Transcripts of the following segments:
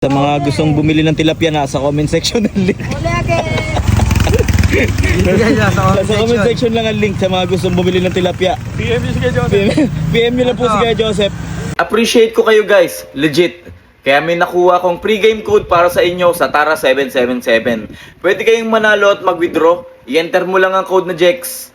Sa mga gustong bumili ng tilapia, nasa comment section ng link. Sa comment section lang ang link sa mga gustong bumili ng tilapia. PM nyo si Kuya Joseph. PM nyo lang po si Kuya Joseph. Appreciate ko kayo guys, legit. Kaya may nakuha akong pre-game code para sa inyo sa Tara777. Pwede kayong manalo at mag-withdraw. I-enter mo lang ang code na Jex.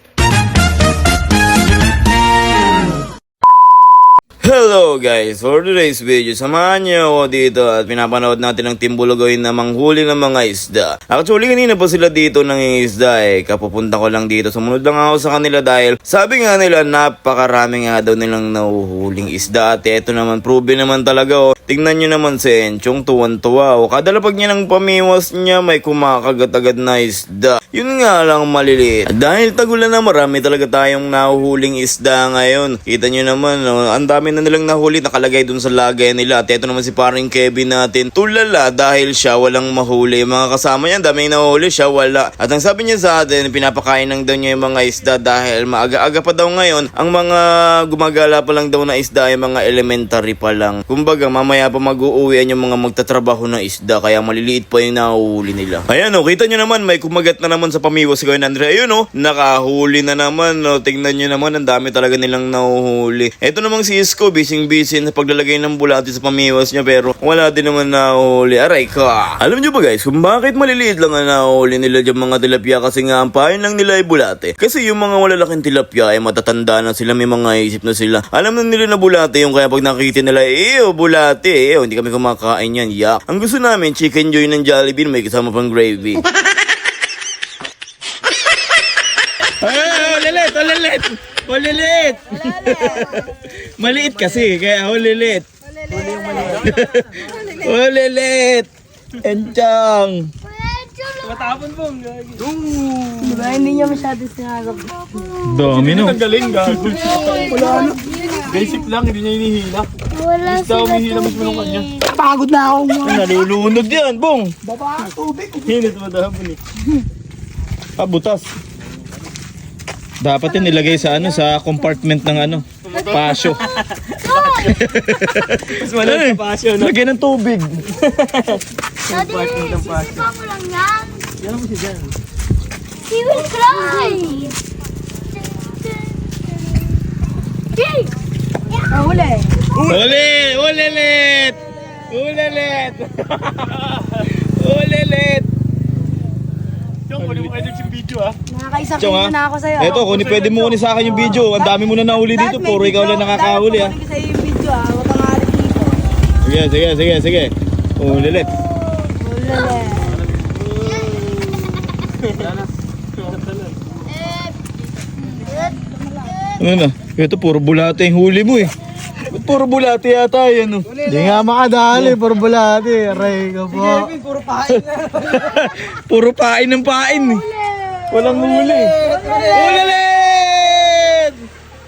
Hello guys! For today's video, samahan niyo ako dito at pinapanood natin ang Team Bulugoy na manghuli ng mga isda. Actually, kanina pa sila dito ng isda kapupunta ko lang dito. Sumunod lang ako sa kanila dahil sabi nga nila napakarami nga daw nilang nahuhuling isda. At eto naman, proven naman talaga Tingnan nyo naman si Enchong, tuwan-tuwa kadalapag niya ng pamiwas niya may kumakagat-agad na isda. Yun nga lang maliliit. Dahil tagulan na marami talaga tayong nahuhuling isda ngayon. Kita nyo naman, ang dami na nilang nahuli nakalagay dun sa lagay nila. At eto naman si paring Kevin natin. Tulala dahil siya walang mahuli. Yung mga kasama niya, daming nahuli, siya wala. At ang sabi niya sa atin, pinapakain lang daw niya yung mga isda dahil maaga-aga pa daw ngayon. Ang mga gumagala pa lang daw na isda ay mga elementary pa lang. Kumbaga, mamaya pa mag-uuwian yung mga magtatrabaho na isda. Kaya maliliit pa yung nahuhuli nila. Ayan kita nyo naman, may kumagat na naman sa pamiwas si Kuya Andre. Ayun nakahuli na naman. Tingnan nyo naman, ang dami talaga nilang nahuhuli. Ito namang si Isko, busy na paglalagay ng bulati sa pamiwas niya pero wala din naman nahuhuli. Aray ka! Alam nyo ba guys, kung bakit maliliit lang ang nahuhuli nila dyan mga tilapia kasi nga ang pain lang nila ay bulate. Kasi yung mga malalaking tilapia ay matatanda na sila, may mga isip na sila. Alam na nila na bulate yung kaya pag nakikita nila, bulate, hindi kami kumakain yan, yak. Ang gusto namin, chicken joy ng Jollibee, may kasama pang gravy. Ulilit! Maliit kasi, kaya ulilit. Ulilit! Enchong! Matapon po. Diba, hindi niya masyado sinagap. Dami Ang galing gago. Wala na. Basic lang, hindi niya hinihila. Wala Isda umihila mismo ng kanya. Pagod na ako. Nalulunod yan, bong! Baba, tubig. Hinit madahapon Butas. Dapat yun nilagay sa sa compartment ng pasyo. Mas malaki sa pasyo, no? Lagyan ng tubig. Daddy, sisipa mo lang yan. Yan mo siya dyan. He will cry. Yay! Huli. Ulilit! Ulilit! Yung kunin mo edit yung video Nakakaisang Chong, kilo na ako sa'yo. Eto, pwede mo kunin sa akin yung video. Ang dami mo na nahuli dito. Puro ikaw lang nakakahuli Dad, kukunin ko sa'yo yung video Huwag kang alit dito. Sige. Ulilit. Huli. Ano na? Ito, puro bulate yung huli mo Puro bulate yata yan Hindi nga makadali, puro bulati. Aray ka po. Puro pain ng pain Walang huli. Ulilit!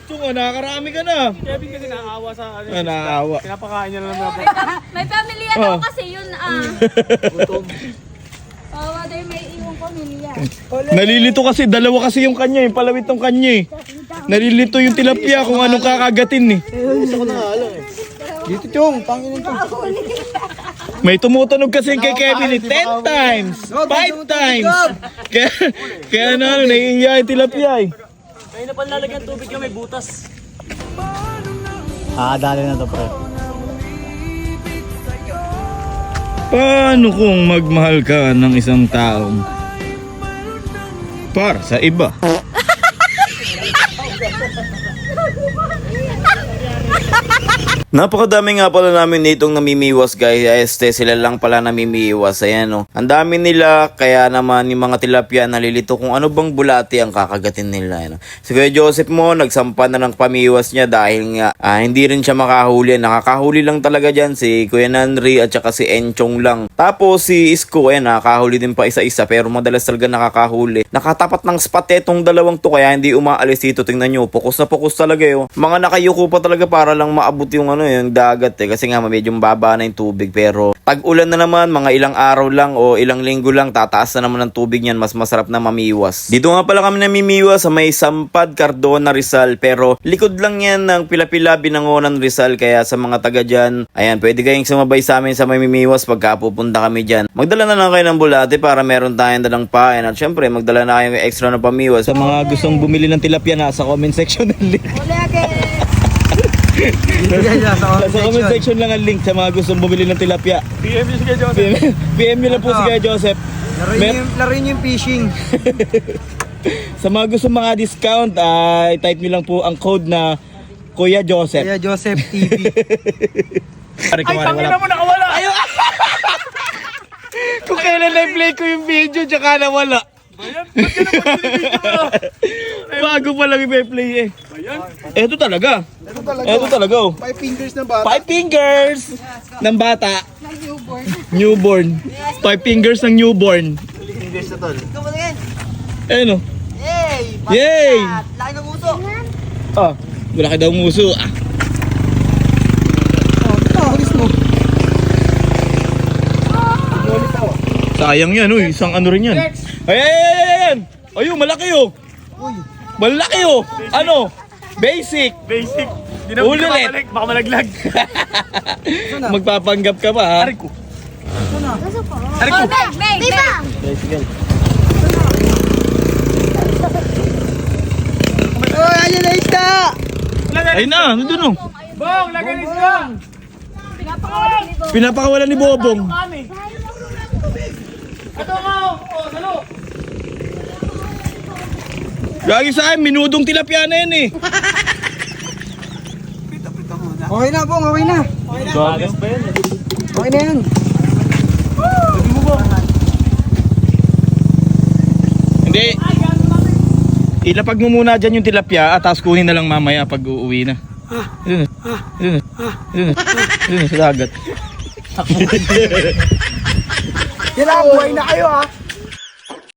Tungo, nakakarami ka na. Kevin kasi naawa sa Naawa. pinapakain niya na naman po. May pamilya daw kasi yun Bawa daw may iwang pamilya. Nalilito kasi, dalawa kasi yung kanya palawit ng kanya Nalilito yung tilapia kung anong kakagatin Dito Chong, tangin ng Chong. May tumutunog kasi kay Kevin 10 times, 5 times. Kaya naiiya yung tilapia Kaya na pala lalagyan tubig yung may butas. Dali na to, pre. Paano kung magmahal ka ng isang taong para sa iba? Napakadami nga pala namin ditong namimiwas guys. Sila lang pala namimiwas. Ayan Ang dami nila. Kaya naman yung mga tilapia nalilito kung ano bang bulati ang kakagatin nila. Si Kuya Joseph mo nagsampa na ng pamiwas niya dahil nga hindi rin siya makahuli. Nakakahuli lang talaga dyan si Kuya Nanri at saka si Enchong lang. Tapos si Isko nakakahuli din pa isa-isa pero madalas talaga nakakahuli. Nakatapat ng spot etong dalawang to kaya hindi umaalis dito. Tingnan nyo, pokus na pokus talaga Mga nakayuko pa talaga para lang maabot yung yung dagat kasi nga medyo mababa na yung tubig. Pero pag ulan na naman, mga ilang araw lang o ilang linggo lang, tataas na naman ang tubig niyan, mas masarap na mamiwas. Dito nga pala kami namimiwas sa may Sampad, Cardona, Rizal, pero likod lang yan ng Pila-Pila, Binangonan, Rizal. Kaya sa mga taga dyan, ayan, pwede kayong sumabay sa amin sa may mimiwas pagka pupunta kami dyan. Magdala na lang kayo ng bulate para meron tayong dalang pain at syempre magdala na kayo ng extra na pamiwas. Sa mga gustong bumili ng tilapia, nasa comment section ng link. Sa comment section lang ang link sa mga gustong bumili ng tilapia. PM nyo si Kuya Joseph. PM nyo lang po si Kuya Joseph. Laruin yung fishing. Sa mga gustong mga discount, i-type nyo lang po ang code na Kuya Joseph. Kaya Joseph TV. Ay, Tangina mo, nakawala. Kung kailan na-play ko yung video, tsaka nawala. Bago pa lang i-play eh. Eto talaga. Eto talaga oh. 5 fingers na ba? 5 fingers ng bata. Newborn. 5 fingers ng newborn. Fingers na tol. Ikaw mo na yan. Ayun oh. Yay! Yay! Laki ng uso. Ah, malaki daw ang muso. Ah. Alis mo. Sayang yan, uy. Isang ano rin yan. Ayan! Ayun, malaki oh. Malaki oh. Ano? Basic. Basic. Di na Ulit. makabalik, baka malaglag. Magpapanggap ka pa ha. Aray ko. Oh, Meg! Sige. Oh, ayun na isda! Ayun na, nandun oh. Bong, lagay ni sila. Pinapakawalan ni Bobong. Ito nga, oh, salo. Gagi sa akin, minudong tilapia na yan eh. Okay na, Bong. Okay na. Bagas ba yan? Okay na yan. Hindi. Ilapag mo muna dyan yung tilapia at tapos kunin na lang mamaya pag uuwi na. Yun sa dagat. Yan lang, buhay na kayo ha.